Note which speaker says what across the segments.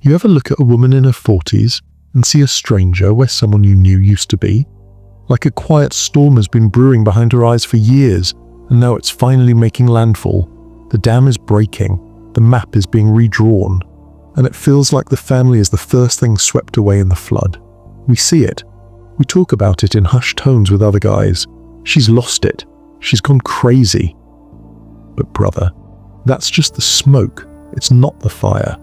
Speaker 1: You ever look at a woman in her 40s and see a stranger where someone you knew used to be? Like a quiet storm has been brewing behind her eyes for years, and now it's finally making landfall. The dam is breaking, the map is being redrawn, and it feels like the family is the first thing swept away in the flood. We see it. We talk about it in hushed tones with other guys. She's lost it. She's gone crazy. But brother, that's just the smoke. It's not the fire.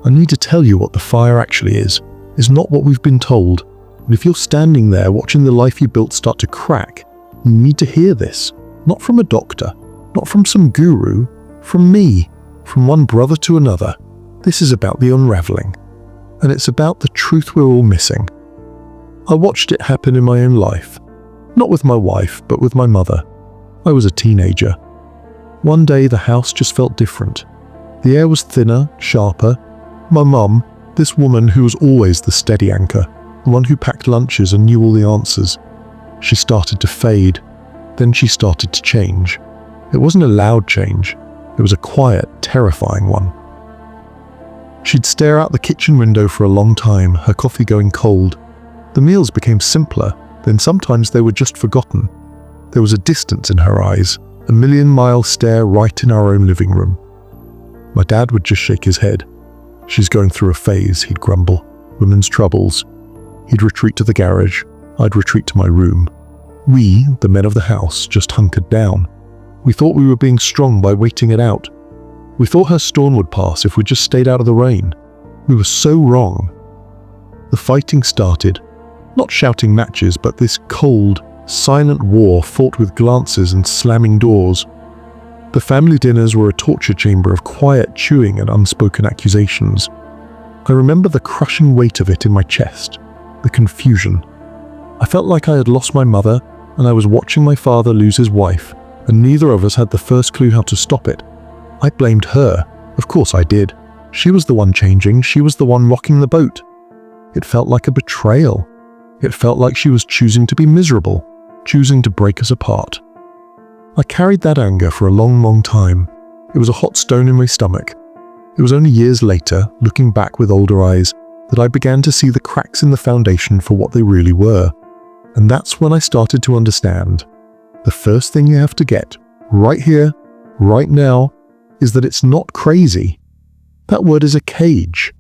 Speaker 1: I need to tell you what the fire actually is not what we've been told. And if you're standing there watching the life you built start to crack, you need to hear this. Not from a doctor, not from some guru, from me, from one brother to another. This is about the unraveling. And it's about the truth we're all missing. I watched it happen in my own life. Not with my wife, but with my mother. I was a teenager. One day the house just felt different. The air was thinner, sharper. My mum, this woman who was always the steady anchor, the one who packed lunches and knew all the answers, she started to fade. Then she started to change. It wasn't a loud change. It was a quiet, terrifying one. She'd stare out the kitchen window for a long time, her coffee going cold. The meals became simpler, then sometimes they were just forgotten. There was a distance in her eyes, a million-mile stare right in our own living room. My dad would just shake his head. "She's going through a phase," he'd grumble. "Women's troubles." He'd retreat to the garage. I'd retreat to my room. We, the men of the house, just hunkered down. We thought we were being strong by waiting it out. We thought her storm would pass if we just stayed out of the rain. We were so wrong. The fighting started. Not shouting matches, but this cold, silent war fought with glances and slamming doors. The family dinners were a torture chamber of quiet chewing and unspoken accusations. I remember the crushing weight of it in my chest, the confusion. I felt like I had lost my mother, and I was watching my father lose his wife, and neither of us had the first clue how to stop it. I blamed her. Of course I did. She was the one changing, she was the one rocking the boat. It felt like a betrayal. It felt like she was choosing to be miserable, choosing to break us apart. I carried that anger for a long, long time. It was a hot stone in my stomach. It was only years later, looking back with older eyes, that I began to see the cracks in the foundation for what they really were. And that's when I started to understand. The first thing you have to get, right here, right now, is that it's not crazy. That word is a cage.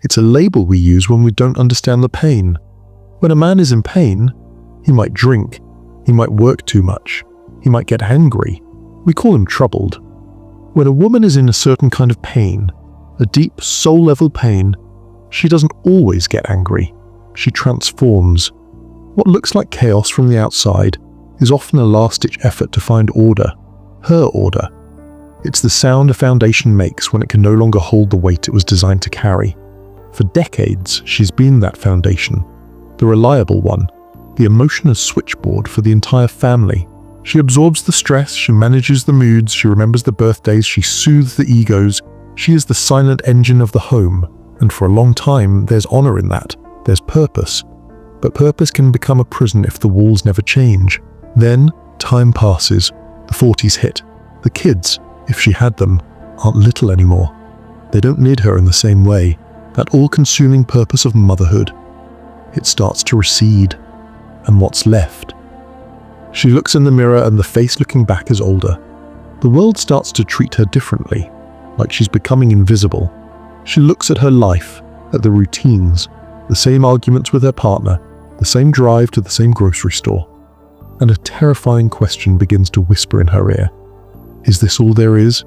Speaker 1: It's a label we use when we don't understand the pain. When a man is in pain, he might drink, he might work too much, he might get angry. We call him troubled. When a woman is in a certain kind of pain, a deep soul-level pain, she doesn't always get angry. She transforms. What looks like chaos from the outside is often a last-ditch effort to find order, her order. It's the sound a foundation makes when it can no longer hold the weight it was designed to carry. For decades, she's been that foundation, the reliable one, the emotional switchboard for the entire family. She absorbs the stress, she manages the moods, she remembers the birthdays, she soothes the egos. She is the silent engine of the home, and for a long time, there's honor in that. There's purpose. But purpose can become a prison if the walls never change. Then, time passes, the 40s hit. The kids, if she had them, aren't little anymore. They don't need her in the same way. That all-consuming purpose of motherhood. It starts to recede. And what's left? She looks in the mirror and the face looking back is older. The world starts to treat her differently, like she's becoming invisible. She looks at her life, at the routines, the same arguments with her partner, the same drive to the same grocery store. And a terrifying question begins to whisper in her ear. Is this all there is?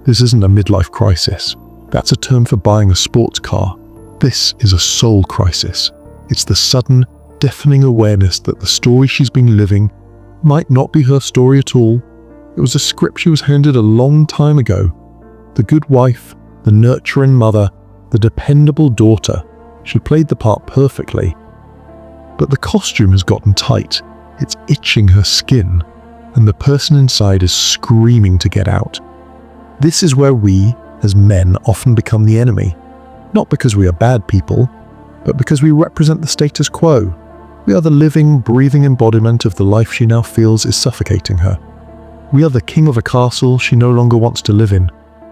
Speaker 1: This isn't a midlife crisis. That's a term for buying a sports car. This is a soul crisis. It's the sudden, deafening awareness that the story she's been living might not be her story at all. It was a script she was handed a long time ago. The good wife, the nurturing mother, the dependable daughter. She played the part perfectly. But the costume has gotten tight. It's itching her skin, and the person inside is screaming to get out. This is where we, as men, often become the enemy. Not because we are bad people, but because we represent the status quo. We are the living, breathing embodiment of the life she now feels is suffocating her. We are the king of a castle she no longer wants to live in.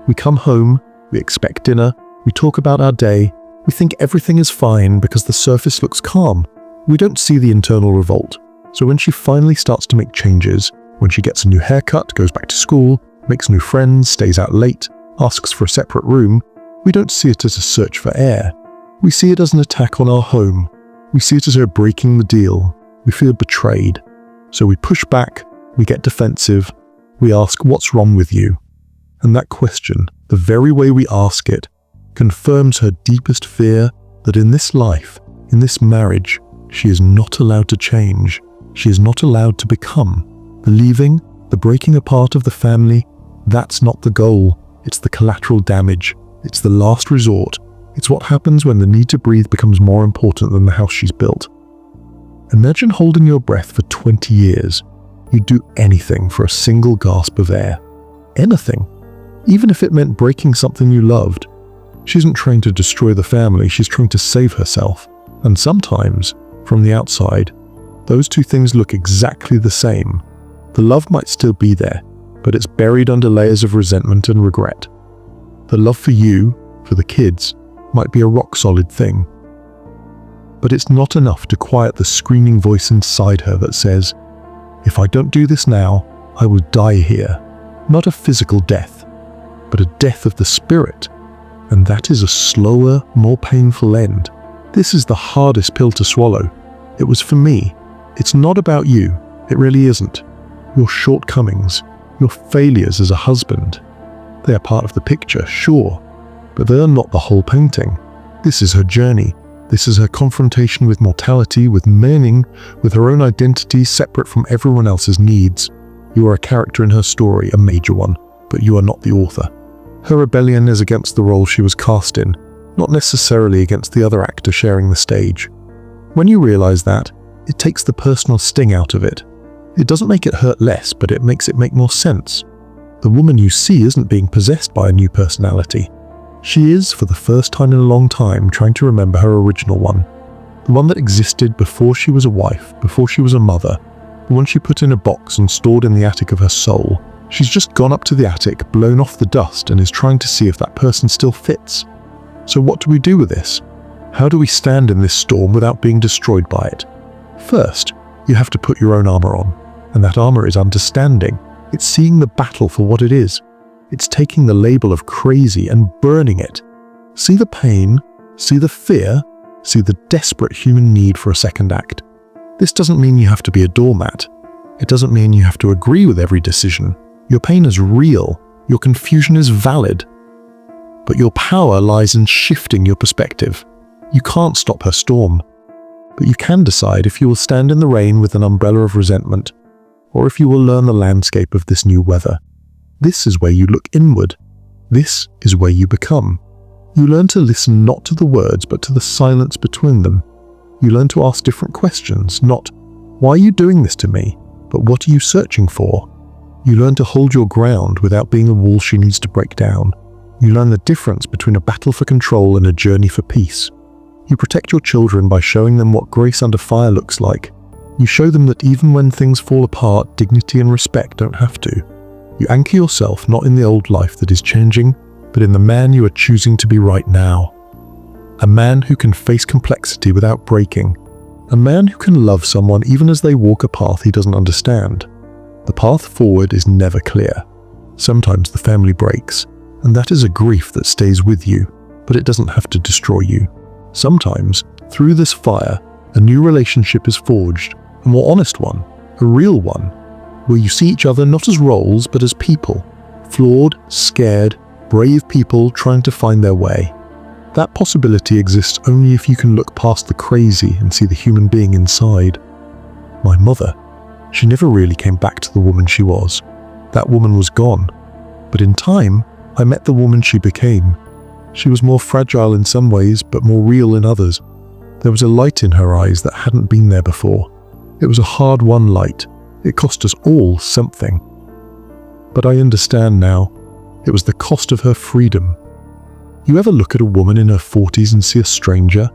Speaker 1: We come home, we expect dinner, we talk about our day, We think everything is fine because the surface looks calm. We don't see the internal revolt. So when she finally starts to make changes, when she gets a new haircut, goes back to school, makes new friends, stays out late, asks for a separate room, we don't see it as a search for air. We see it as an attack on our home. We see it as her breaking the deal. We feel betrayed. So we push back, we get defensive, we ask, "What's wrong with you?" And that question, the very way we ask it, confirms her deepest fear that in this life, in this marriage, she is not allowed to change. She is not allowed to become. The leaving, the breaking apart of the family, that's not the goal. It's the collateral damage. It's the last resort. It's what happens when the need to breathe becomes more important than the house she's built. Imagine holding your breath for 20 years. You'd do anything for a single gasp of air. Anything. Even if it meant breaking something you loved. She isn't trying to destroy the family, she's trying to save herself. And sometimes, from the outside, those two things look exactly the same. The love might still be there, but it's buried under layers of resentment and regret. The love for you, for the kids, might be a rock-solid thing. But it's not enough to quiet the screaming voice inside her that says, "If I don't do this now, I will die here." Not a physical death, but a death of the spirit. And that is a slower, more painful end. This is the hardest pill to swallow. It was for me. It's not about you. It really isn't. Your shortcomings, your failures as a husband, they are part of the picture, sure, but they are not the whole painting. This is her journey. This is her confrontation with mortality, with meaning, with her own identity separate from everyone else's needs. You are a character in her story, a major one, but you are not the author. Her rebellion is against the role she was cast in, not necessarily against the other actor sharing the stage. When you realize that, it takes the personal sting out of it. It doesn't make it hurt less, but it makes it make more sense. The woman you see isn't being possessed by a new personality. She is, for the first time in a long time, trying to remember her original one. The one that existed before she was a wife, before she was a mother, the one she put in a box and stored in the attic of her soul. She's just gone up to the attic, blown off the dust, and is trying to see if that person still fits. So what do we do with this? How do we stand in this storm without being destroyed by it? First, you have to put your own armor on, and that armor is understanding. It's seeing the battle for what it is. It's taking the label of crazy and burning it. See the pain, see the fear, see the desperate human need for a second act. This doesn't mean you have to be a doormat. It doesn't mean you have to agree with every decision. Your pain is real. Your confusion is valid. But your power lies in shifting your perspective. You can't stop her storm. But you can decide if you will stand in the rain with an umbrella of resentment, or if you will learn the landscape of this new weather. This is where you look inward. This is where you become. You learn to listen not to the words, but to the silence between them. You learn to ask different questions, not, "Why are you doing this to me?" but "What are you searching for?" You learn to hold your ground without being a wall she needs to break down. You learn the difference between a battle for control and a journey for peace. You protect your children by showing them what grace under fire looks like. You show them that even when things fall apart, dignity and respect don't have to. You anchor yourself not in the old life that is changing, but in the man you are choosing to be right now. A man who can face complexity without breaking. A man who can love someone even as they walk a path he doesn't understand. The path forward is never clear. Sometimes the family breaks, and that is a grief that stays with you, but it doesn't have to destroy you. Sometimes, through this fire, a new relationship is forged, a more honest one, a real one, where you see each other not as roles but as people, flawed, scared, brave people trying to find their way. That possibility exists only if you can look past the crazy and see the human being inside. My mother, she never really came back to the woman she was. That woman was gone. But in time, I met the woman she became. She was more fragile in some ways, but more real in others. There was a light in her eyes that hadn't been there before. It was a hard-won light. It cost us all something. But I understand now. It was the cost of her freedom. You ever look at a woman in her 40s and see a stranger?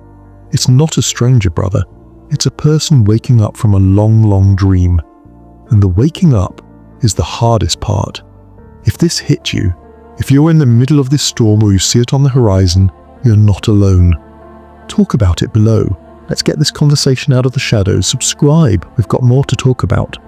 Speaker 1: It's not a stranger, brother. It's a person waking up from a long, long dream. And the waking up is the hardest part. If this hit you, if you're in the middle of this storm or you see it on the horizon, you're not alone. Talk about it below. Let's get this conversation out of the shadows. Subscribe, we've got more to talk about.